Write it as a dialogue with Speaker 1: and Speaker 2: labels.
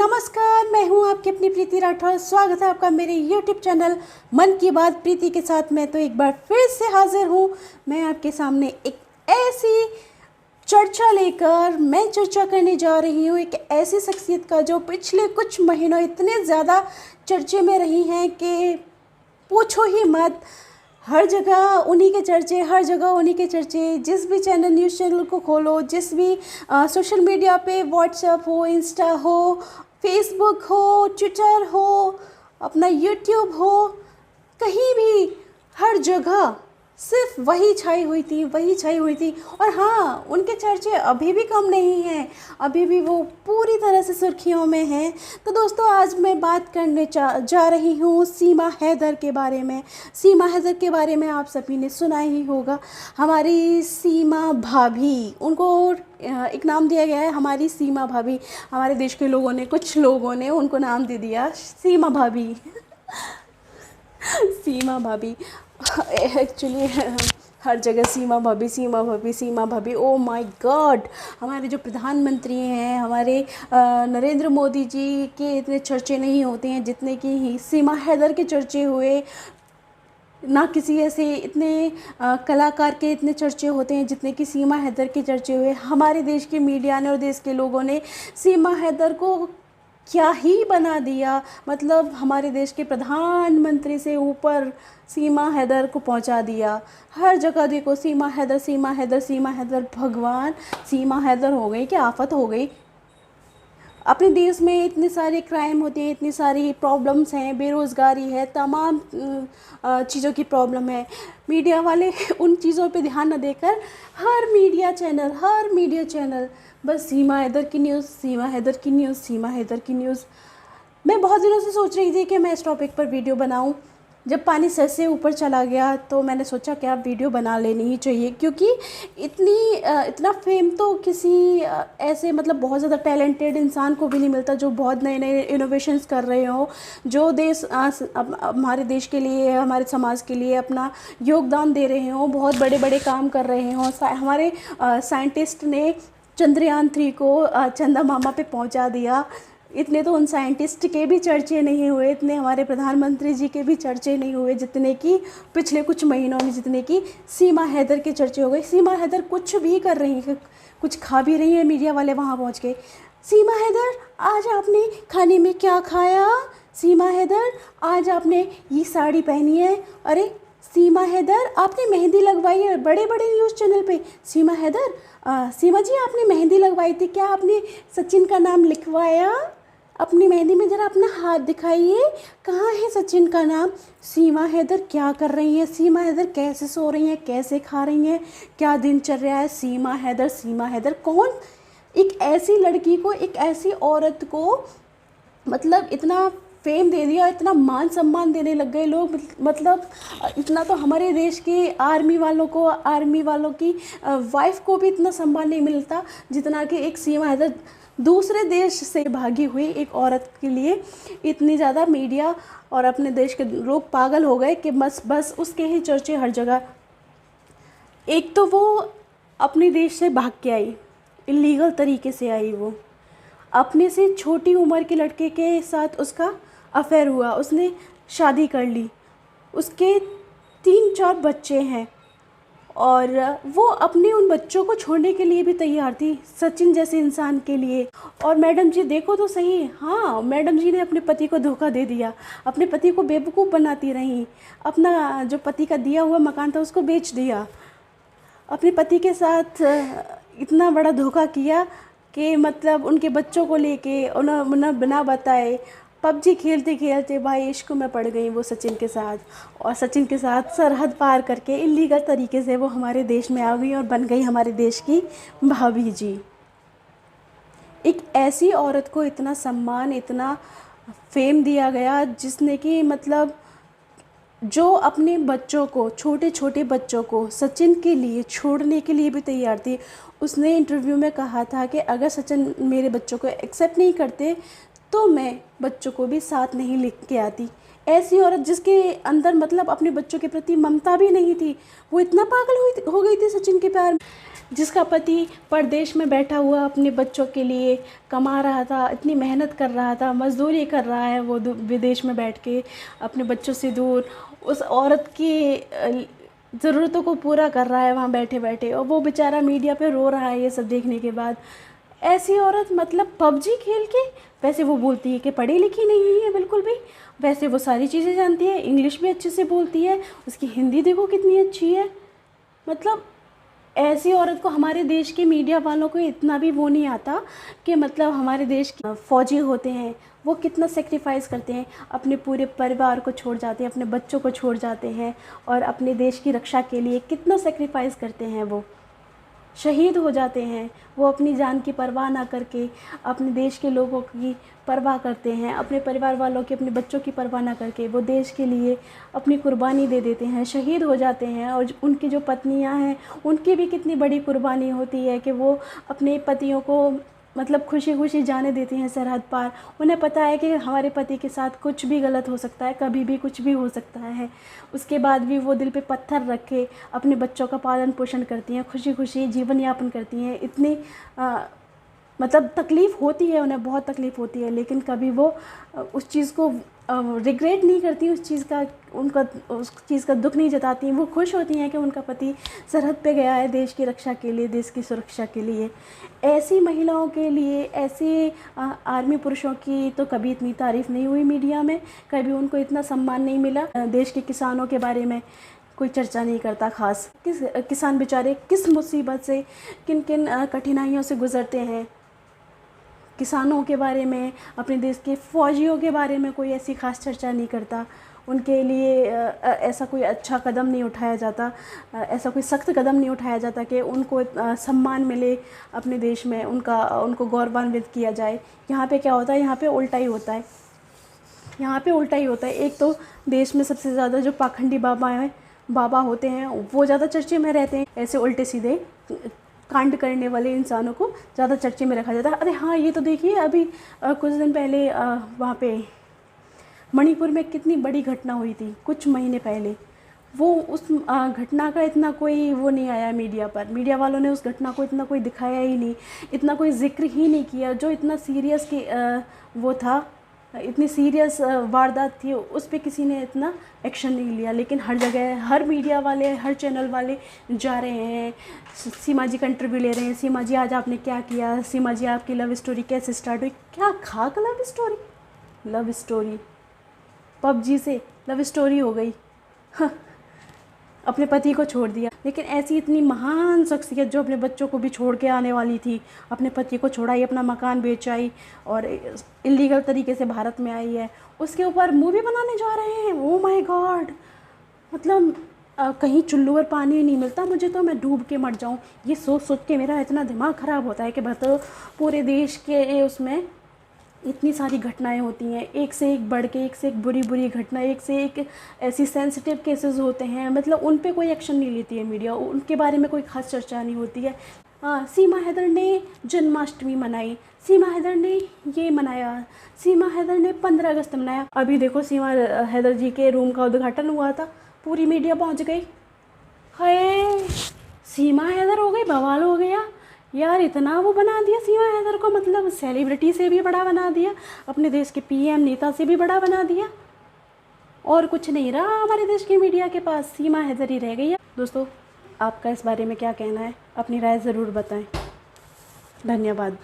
Speaker 1: नमस्कार, मैं हूं आपकी अपनी प्रीति राठौर। स्वागत है आपका मेरे YouTube चैनल मन की बात प्रीति के साथ। मैं तो एक बार फिर से हाजिर हूं। मैं आपके सामने एक ऐसी चर्चा लेकर मैं चर्चा करने जा रही हूं, एक ऐसी शख्सियत का जो पिछले कुछ महीनों इतने ज़्यादा चर्चे में रही हैं कि पूछो ही मत। हर जगह उन्हीं के चर्चे, हर जगह उन्हीं के चर्चे। जिस भी चैनल, न्यूज़ चैनल को खोलो, जिस भी सोशल मीडिया पे, व्हाट्सएप हो, इंस्टा हो, फेसबुक हो, ट्विटर हो, अपना यूट्यूब हो, कहीं भी हर जगह सिर्फ वही छाई हुई थी, वही छाई हुई थी। और हाँ, उनके चर्चे अभी भी कम नहीं हैं, अभी भी वो पूरी तरह से सुर्खियों में हैं। तो दोस्तों, आज मैं बात करने जा रही हूँ सीमा हैदर के बारे में। सीमा हैदर के बारे में आप सभी ने सुना ही होगा, हमारी सीमा भाभी। उनको एक नाम दिया गया है, हमारी सीमा भाभी। हमारे देश के लोगों ने, कुछ लोगों ने उनको नाम दे दिया सीमा भाभी। सीमा भाभी एक्चुअली हर जगह सीमा भाभी, सीमा भाभी, सीमा भाभी। ओ माय गॉड, हमारे जो प्रधानमंत्री हैं, हमारे नरेंद्र मोदी जी के इतने चर्चे नहीं होते हैं जितने कि सीमा हैदर के चर्चे हुए। ना किसी ऐसे इतने कलाकार के इतने चर्चे होते हैं जितने कि सीमा हैदर के चर्चे हुए। हमारे देश के मीडिया ने और देश के लोगों ने सीमा हैदर को क्या ही बना दिया। मतलब हमारे देश के प्रधानमंत्री से ऊपर सीमा हैदर को पहुंचा दिया। हर जगह देखो सीमा हैदर, सीमा हैदर, सीमा हैदर। भगवान, सीमा हैदर हो गई, क्या आफत हो गई। अपने देश में इतने सारे क्राइम होते हैं, इतनी सारी प्रॉब्लम्स हैं, बेरोज़गारी है, तमाम चीज़ों की प्रॉब्लम है। मीडिया वाले उन चीज़ों पे ध्यान न देकर हर मीडिया चैनल बस सीमा हैदर की न्यूज़, सीमा हैदर की न्यूज़, सीमा हैदर की न्यूज़। मैं बहुत दिनों से सोच रही थी कि मैं इस टॉपिक पर वीडियो बनाऊं। जब पानी सर से ऊपर चला गया तो मैंने सोचा कि आप वीडियो बना लेनी ही चाहिए, क्योंकि इतना फेम तो किसी ऐसे मतलब बहुत ज़्यादा टैलेंटेड इंसान को भी नहीं मिलता जो बहुत नए नए इनोवेशंस कर रहे हो, जो देश हमारे देश के लिए, हमारे समाज के लिए अपना योगदान दे रहे हो, बहुत बड़े बड़े काम कर रहे हो। हमारे साइंटिस्ट ने चंद्रयान 3 को चंदा मामा पे पहुंचा दिया। इतने तो उन साइंटिस्ट के भी चर्चे नहीं हुए, इतने हमारे प्रधानमंत्री जी के भी चर्चे नहीं हुए जितने कि पिछले कुछ महीनों में जितने कि सीमा हैदर के चर्चे हो गए। सीमा हैदर कुछ भी कर रही है, कुछ खा भी रही है, मीडिया वाले वहाँ पहुँच के, सीमा हैदर आज आपने खाने में क्या खाया, सीमा हैदर आज आपने ये साड़ी पहनी है, अरे सीमा हैदर आपने मेहंदी लगवाई है बड़े बड़े न्यूज़ चैनल पे, सीमा हैदर सीमा जी आपने मेहंदी लगवाई थी, क्या आपने सचिन का नाम लिखवाया अपनी मेहंदी में, ज़रा अपना हाथ दिखाइए, कहाँ है सचिन का नाम। सीमा हैदर क्या कर रही हैं, सीमा हैदर कैसे सो रही हैं, कैसे खा रही हैं, क्या दिन चल रहा है। सीमा हैदर, सीमा हैदर कौन, एक ऐसी लड़की को, एक ऐसी औरत को मतलब इतना फेम दे दिया, इतना मान सम्मान देने लग गए लोग। मतलब इतना तो हमारे देश के आर्मी वालों को, आर्मी वालों की वाइफ को भी इतना सम्मान नहीं मिलता जितना कि एक सीमा हैदर, दूसरे देश से भागी हुई एक औरत के लिए इतनी ज़्यादा मीडिया और अपने देश के लोग पागल हो गए कि बस उसके ही चर्चे हर जगह। एक तो वो अपने देश से भाग के आई, इलीगल तरीके से आई, वो अपने से छोटी उम्र के लड़के के साथ उसका अफेयर हुआ, उसने शादी कर ली, उसके 3-4 बच्चे हैं और वो अपने उन बच्चों को छोड़ने के लिए भी तैयार थी, सचिन जैसे इंसान के लिए। और मैडम जी देखो तो सही, हाँ मैडम जी ने अपने पति को धोखा दे दिया, अपने पति को बेवकूफ़ बनाती रहीं, अपना जो पति का दिया हुआ मकान था उसको बेच दिया, अपने पति के साथ इतना बड़ा धोखा किया कि मतलब उनके बच्चों को लेके उन्हें बिना बताए पबजी खेलते खेलते भाई इश्क में पड़ गई वो सचिन के साथ, और सचिन के साथ सरहद पार करके इलीगल तरीके से वो हमारे देश में आ गई और बन गई हमारे देश की भाभी जी। एक ऐसी औरत को इतना सम्मान, इतना फेम दिया गया जिसने कि मतलब जो अपने बच्चों को, छोटे छोटे बच्चों को सचिन के लिए छोड़ने के लिए भी तैयार थी। उसने इंटरव्यू में कहा था कि अगर सचिन मेरे बच्चों को एक्सेप्ट नहीं करते तो मैं बच्चों को भी साथ नहीं लेके आती। ऐसी औरत जिसके अंदर मतलब अपने बच्चों के प्रति ममता भी नहीं थी, वो इतना पागल हो गई थी सचिन के प्यार में। जिसका पति परदेश में बैठा हुआ अपने बच्चों के लिए कमा रहा था, इतनी मेहनत कर रहा था, मज़दूरी कर रहा है वो विदेश में बैठ के अपने बच्चों से दूर, उस औरत की ज़रूरतों को पूरा कर रहा है वहाँ बैठे बैठे, और वो बेचारा मीडिया पे रो रहा है ये सब देखने के बाद। ऐसी औरत मतलब पबजी खेल के, वैसे वो बोलती है कि पढ़ी लिखी नहीं है बिल्कुल भी, वैसे वो सारी चीज़ें जानती है, इंग्लिश भी अच्छे से बोलती है, उसकी हिंदी देखो कितनी अच्छी है। मतलब ऐसी औरत को हमारे देश के मीडिया वालों को इतना भी वो नहीं आता कि मतलब हमारे देश के फ़ौजी होते हैं वो कितना सेक्रीफाइस करते हैं, अपने पूरे परिवार को छोड़ जाते हैं, अपने बच्चों को छोड़ जाते हैं, और अपने देश की रक्षा के लिए कितना सेक्रीफाइस करते हैं, वो शहीद हो जाते हैं। वो अपनी जान की परवाह ना करके अपने देश के लोगों की परवाह करते हैं, अपने परिवार वालों की, अपने बच्चों की परवाह ना करके वो देश के लिए अपनी कुर्बानी दे देते हैं, शहीद हो जाते हैं। और उनकी जो पत्नियां हैं उनकी भी कितनी बड़ी कुर्बानी होती है कि वो अपने पतियों को मतलब खुशी खुशी जाने देती हैं सरहद पार। उन्हें पता है कि हमारे पति के साथ कुछ भी गलत हो सकता है, कभी भी कुछ भी हो सकता है, उसके बाद भी वो दिल पे पत्थर रख के अपने बच्चों का पालन पोषण करती हैं, खुशी खुशी जीवन यापन करती हैं। इतनी मतलब तकलीफ़ होती है उन्हें, बहुत तकलीफ़ होती है, लेकिन कभी वो उस चीज़ को रिग्रेट नहीं करती, उस चीज़ का उस चीज़ का दुख नहीं जताती। वो खुश होती हैं कि उनका पति सरहद पे गया है देश की रक्षा के लिए, देश की सुरक्षा के लिए। ऐसी महिलाओं के लिए, ऐसे आर्मी पुरुषों की तो कभी इतनी तारीफ़ नहीं हुई मीडिया में, कभी उनको इतना सम्मान नहीं मिला। देश के किसानों के बारे में कोई चर्चा नहीं करता ख़ास। किसान बेचारे किस मुसीबत से, किन किन कठिनाइयों से गुज़रते हैं। किसानों के बारे में, अपने देश के फ़ौजियों के बारे में कोई ऐसी ख़ास चर्चा नहीं करता। उनके लिए ऐसा कोई अच्छा कदम नहीं उठाया जाता, ऐसा कोई सख्त कदम नहीं उठाया जाता कि उनको सम्मान मिले अपने देश में, उनको गौरवान्वित किया जाए। यहाँ पे क्या होता है, यहाँ पे उल्टा ही होता है। यहाँ पे उल्टा ही होता है। एक तो देश में सबसे ज़्यादा जो पाखंडी बाबा होते हैं वो ज़्यादा चर्चे में रहते हैं। ऐसे उल्टे सीधे कांड करने वाले इंसानों को ज़्यादा चर्चे में रखा जाता है। अरे हाँ, ये तो देखिए अभी कुछ दिन पहले वहाँ पे मणिपुर में कितनी बड़ी घटना हुई थी कुछ महीने पहले। वो उस घटना का इतना कोई वो नहीं आया मीडिया पर, मीडिया वालों ने उस घटना को इतना कोई दिखाया ही नहीं, इतना कोई जिक्र ही नहीं किया। जो इतना सीरियस की वो था, इतनी सीरियस वारदात थी, उस पर किसी ने इतना एक्शन नहीं लिया। लेकिन हर जगह हर मीडिया वाले, हर चैनल वाले जा रहे हैं, सीमा जी का इंटरव्यू ले रहे हैं। सीमा जी आज आपने क्या किया, सीमा जी आपकी लव स्टोरी कैसे स्टार्ट हुई। क्या खाक love story, love story PUBG से लव स्टोरी हो गई। हाँ, अपने पति को छोड़ दिया। लेकिन ऐसी इतनी महान शख्सियत जो अपने बच्चों को भी छोड़ के आने वाली थी, अपने पति को छोड़ाई, अपना मकान बेच आई और इलीगल तरीके से भारत में आई है, उसके ऊपर मूवी बनाने जा रहे हैं। ओ माय गॉड, मतलब कहीं चुल्लू और पानी नहीं मिलता मुझे तो मैं डूब के मर जाऊं। ये सोच सोच के मेरा इतना दिमाग ख़राब होता है कि बताओ, पूरे देश के उसमें इतनी सारी घटनाएं होती हैं, एक से एक बढ़ के, एक से एक बुरी बुरी घटना, एक से एक ऐसी सेंसिटिव केसेस होते हैं। मतलब उन पे कोई एक्शन नहीं लेती है मीडिया, उनके बारे में कोई ख़ास चर्चा नहीं होती है। हाँ, सीमा हैदर ने जन्माष्टमी मनाई, सीमा हैदर ने ये मनाया, सीमा हैदर ने 15 अगस्त मनाया। अभी देखो सीमा हैदर जी के रूम का उद्घाटन हुआ था, पूरी मीडिया पहुँच गई। हाय, सीमा हैदर हो गई, बवाल हो गया यार। इतना वो बना दिया सीमा हैदर को, मतलब सेलिब्रिटी से भी बड़ा बना दिया, अपने देश के पीएम नेता से भी बड़ा बना दिया। और कुछ नहीं रहा हमारे देश के मीडिया के पास, सीमा हैदर ही रह गई है। दोस्तों, आपका इस बारे में क्या कहना है, अपनी राय ज़रूर बताएं। धन्यवाद।